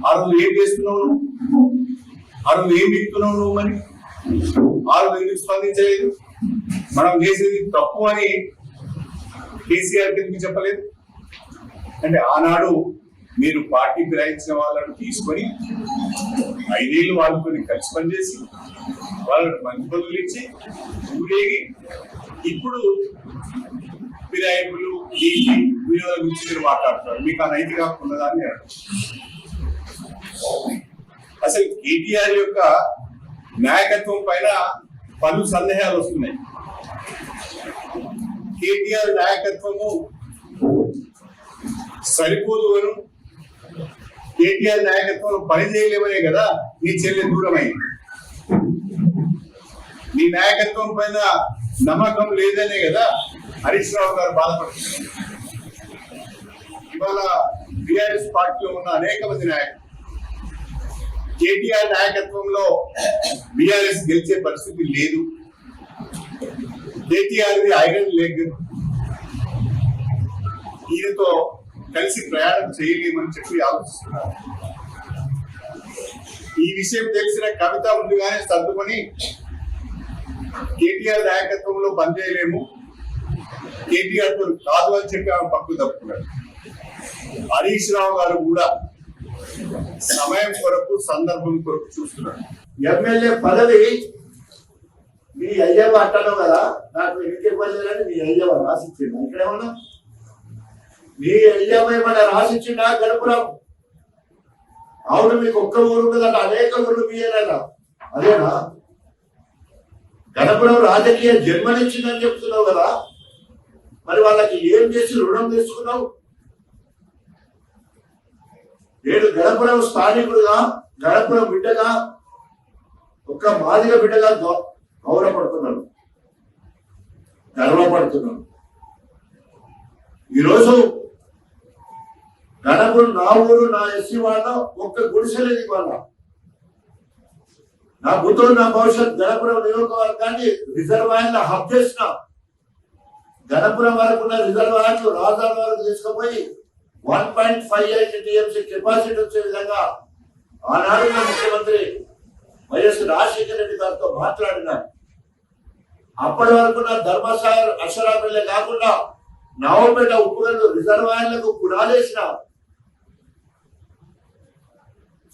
ఆ రోజు ఏం చేస్తున్నావు నువ్వు? ఆ రోజు ఏం విత్తున్నావు నువ్వు? మరి ఆ రోజు ఎందుకు స్పందించలేదు? మనం చేసేది తప్పు అని కేసీఆర్ ఎందుకు చెప్పలేదు? అంటే ఆనాడు మీరు పార్టీ ఫిరాయించిన వాళ్ళను తీసుకొని 5 ఏళ్ళు వాళ్ళతో కలిసి పనిచేసి వాళ్ళకి మంచి బదులు ఇచ్చి ఊరేగి ఇప్పుడు ఫిరాయింపులు వినోదాల గురించి మీరు మాట్లాడుతున్నారు. మీకు ఆ నైతిక హక్కు ఉన్నదా అని అసలు కేటీఆర్ యొక్క నాయకత్వం పైన పలు సందేహాలు వస్తున్నాయి. కేటీఆర్ నాయకత్వము సరిపోదు అను, కేటీఆర్ నాయకత్వంలో పని చేయలేమనే కదా నీ చెల్లె దూరమైంది. నీ నాయకత్వం పైన నమ్మకం లేదనే కదా హరీష్ రావు గారు బాధపడుతున్నారు. ఇవాళ టిఆర్ఎస్ పార్టీలో ఉన్న అనేక మంది నాయకులు కేటీఆర్ నాయకత్వంలో బీఆర్ఎస్ గెలిచే పరిస్థితి లేదు, కేటీఆర్ ఐరన్ లెగ్, ఈయనతో కలిసి ప్రయాణం చేయలేమని చెప్పి ఆలోచిస్తున్నారు. ఈ విషయం తెలిసిన కవిత ముందుగానే సర్దుకొని కేటీఆర్ నాయకత్వంలో పనిచేయలేము, కేటీఆర్ తో కాదు అని చెప్పి ఆమె పక్కు తప్పుకున్నారు. హరీష్ రావు గారు కూడా సమయం కొరకు సందర్భం కొరకు చూస్తున్నారు. ఎమ్మెల్యే పదవి మీ అయ్యవ అంటాను కదా, నాకు ఎందుకు ఇవ్వలేదని మీ అయ్యవ రాసిచ్చిండు. ఇక్కడ ఏమన్నా మీ అయ్యవ ఏమన్నా రాసిచ్చిండా? గణపురం అవును, మీకు ఒక్క ఊరు ఉంటుందట, అనేక ఊర్లు మీయేనా? అదేనా గణపురం రాజకీయ జన్మనిచ్చిందని చెప్తున్నావు కదా, మరి వాళ్ళకి ఏం చేసి రుణం తీసుకున్నావు? నేను గణపురం స్థానికుడుగా, గణపురం బిడ్డగా, ఒక్క మాదిగ బిడ్డగా గౌరవపడుతున్నాను, గర్వపడుతున్నాను. ఈరోజు గణపురం నా ఊరు, నా ఎస్సీ వాళ్ళ ఒక్క గుడిసెలేదు. ఇవాళ నా భూతో నా భవిష్యత్ గణపురం నియోజకవర్గాన్ని రిజర్వాయర్ల హబ్ చేసిన, గణపురం వరకు ఉన్న రిజర్వాయర్లు రాజధాని వరకు తీసుకుపోయి 1.58 టీఎంసీ కెపాసిటీ వచ్చే విధంగా ఆనాడు ముఖ్యమంత్రి వైఎస్ రాజశేఖర రెడ్డి గారితో మాట్లాడినారు. అప్పటి వరకు నా ధర్మసాగర్ అక్షరాపల్లె కాకుండా నవపేట ఉప్పుగల్లు రిజర్వాయర్లకు పునాలేసిన,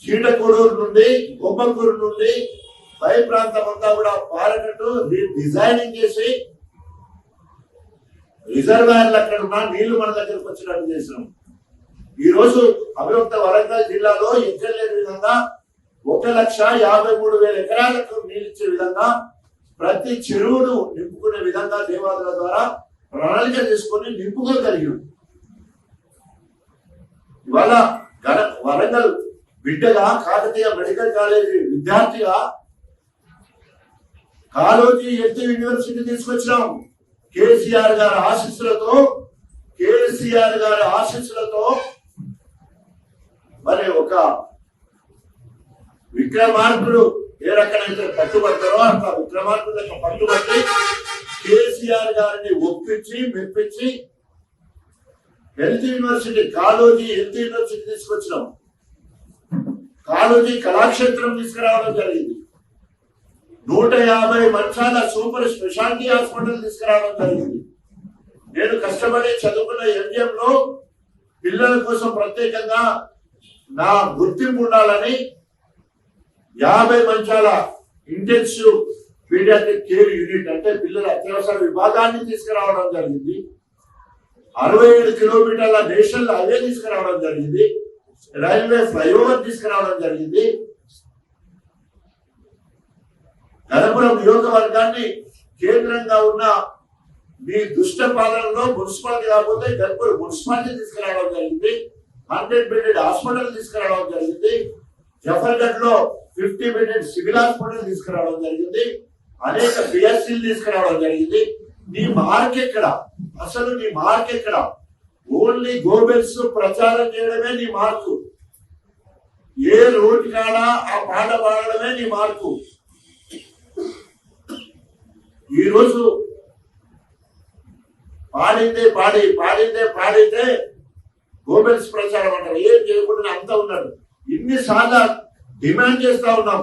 చీటకూడూరు నుండి బొమ్మకూరు నుండి పై ప్రాంతం అంతా కూడా పారకట్టు డిజైనింగ్ చేసి రిజర్వాయర్లు అక్కడ ఉన్న నీళ్లు మన దగ్గరకు వచ్చినట్టు చేసినాం. ఈ రోజు అభివృద్ధి వరంగల్ జిల్లాలో ఎక్కడ లేని విధంగా 1,53,000 ఎకరాలకు నీళ్ళు ఇచ్చే విధంగా ప్రతి చెరువును నింపుకునే విధంగా దేవాదుల ద్వారా ప్రణాళిక చేసుకుని నింపుకోగలిగాం. ఇవాళ వరంగల్ బిడ్డగా, కాకతీయ మెడికల్ కాలేజీ విద్యార్థిగా కాలోజీ ఎల్టీ యూనివర్సిటీ తీసుకొచ్చినాం. కేసీఆర్ గారి ఆశీస్సులతో మరి ఒక విక్రమార్కుడు ఏ రకమైతే పట్టుబడతారో అట్లా విక్రమార్కుడు యొక్క పట్టుబట్టి కేసీఆర్ గారిని ఒప్పించి మెప్పించి health university, Kaloji health university తీసుకొచ్చినాం. కాలోజీ కళాక్షేత్రం తీసుకురావడం జరిగింది. 150 మంచాల సూపర్ స్పెషాలిటీ హాస్పిటల్ తీసుకురావడం జరిగింది. నేను కష్టపడి చదువుకున్న ఎంజిఎంలో పిల్లల కోసం ప్రత్యేకంగా నా గుర్తింపు ఉండాలని 50 మంచాల ఇంటెన్సివ్ పీడియాట్రిక్ కేర్ యూనిట్ అంటే పిల్లల అత్యవసర విభాగాన్ని తీసుకురావడం జరిగింది. 67 కిలోమీటర్ల నేషనల్ హైవే తీసుకురావడం జరిగింది. రైల్వే ఫ్లైఓవర్ తీసుకురావడం జరిగింది. గణపురం నియోజకవర్గాన్ని కేంద్రంగా ఉన్న మీ దుష్ట పాలనలో మున్సిపాలిటీ కాకపోతే గణపురం మున్సిపాలిటీ తీసుకురావడం జరిగింది. 100 బెడెడ్ హాస్పిటల్ తీసుకురావడం జరిగింది. జఫర్గఢ్ లో 50 బెడెడ్ సివిల్ హాస్పిటల్ తీసుకురావడం జరిగింది. అనేక పిఎస్సీలు తీసుకురావడం జరిగింది. నీ మార్క్ ఎక్కడ? అసలు నీ మార్క్ ఎక్కడ? ఓన్లీ గోబెల్స్ ప్రచారం చేయడమే నీ మార్కు. ఏ రోడ్డు కాడా ఆ పాట పాడడమే నీ మార్కు. ఈరోజు పాడితే గోబెల్స్ ప్రచారం అంటారు. ఏం చేయకుండా అంతా ఉన్నాడు. ఇన్నిసార్లు డిమాండ్ చేస్తా ఉన్నాం.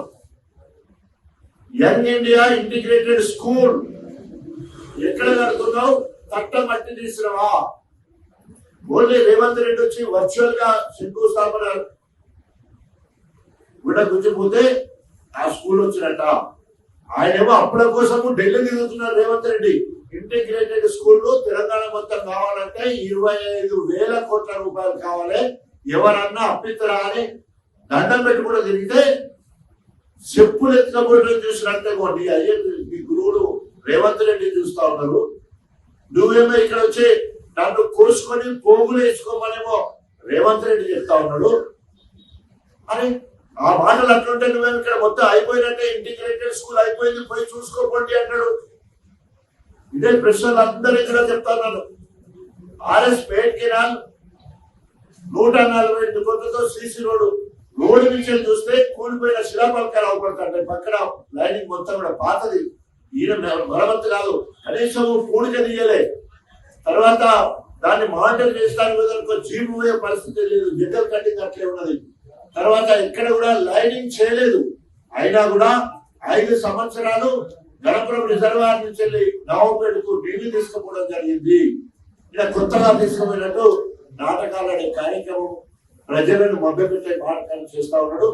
యంగ్ ఇండియా ఇంటిగ్రేటెడ్ స్కూల్ ఎక్కడ కడుతున్నావు? తట్ట మట్టి తీసుకురావా? ఓన్లీ రేవంత్ రెడ్డి వచ్చి వర్చువల్ గా శంకుస్థాపన గుంజిపోతే ఆ స్కూల్ వచ్చినట్ట. ఆయనేమో అప్పుల కోసము ఢిల్లీ తిరుగుతున్నారు రేవంత్ రెడ్డి. ఇంటిగ్రేటెడ్ స్కూల్ తెలంగాణ మొత్తం కావాలంటే 25,000 కోట్ల రూపాయలు కావాలి. ఎవరన్నా అప్పిత్తరా అని దండం పెట్టి కూడా తిరిగితే చెప్పులు ఎత్తుకపోవడం చూసినట్టే కొన్ని అయ్యే మీ గురువులు రేవంత్ రెడ్డి చూస్తా ఉన్నారు. నువ్వేమో ఇక్కడ వచ్చి నన్ను కోసుకొని పోగులు వేసుకోమనేమో రేవంత్ రెడ్డి చెప్తా ఉన్నాడు. అని ఆ మాటలు అట్లుంటే నువ్వేమో ఇక్కడ మొత్తం అయిపోయినట్టే, ఇంటిగ్రేటెడ్ స్కూల్ అయిపోయింది, పోయి చూసుకోకండి అంటాడు. ఇదే ప్రశ్నలు అందరూ ఇక్కడ చెప్తా ఉన్నారు. ఆర్ఎస్ పేట్ కెనాల్ 140 కోట్లతో సీసీ రోడ్డు నుంచి చూస్తే కూలిపోయిన శిలాపలకాలు అవపడతాయి. పక్కన లైనింగ్ మొత్తం కూడా పాతది, ఈయన మరమ్మతు కాదు, కనీసం పూడిక తీయలే. తర్వాత దాన్ని మానిటర్ చేసడానికి జీపు పోయే పరిస్థితి లేదు, జగ్గల్ కట్టింగ్ అట్లే ఉన్నది. తర్వాత ఎక్కడ కూడా లైనింగ్ చేయలేదు. అయినా కూడా 5 సంవత్సరాలు గణపురం రిజర్వాయర్ నుంచి వెళ్ళి నవంపేటకు నీళ్లు తీసుకుపోవడం జరిగింది. ఇలా కొత్తగా తీసుకుపోయినట్టు నాటకాలు అనే కార్యక్రమం ప్రజలను మభ్యపెట్టే నాటకాలు చేస్తా ఉన్నాడు.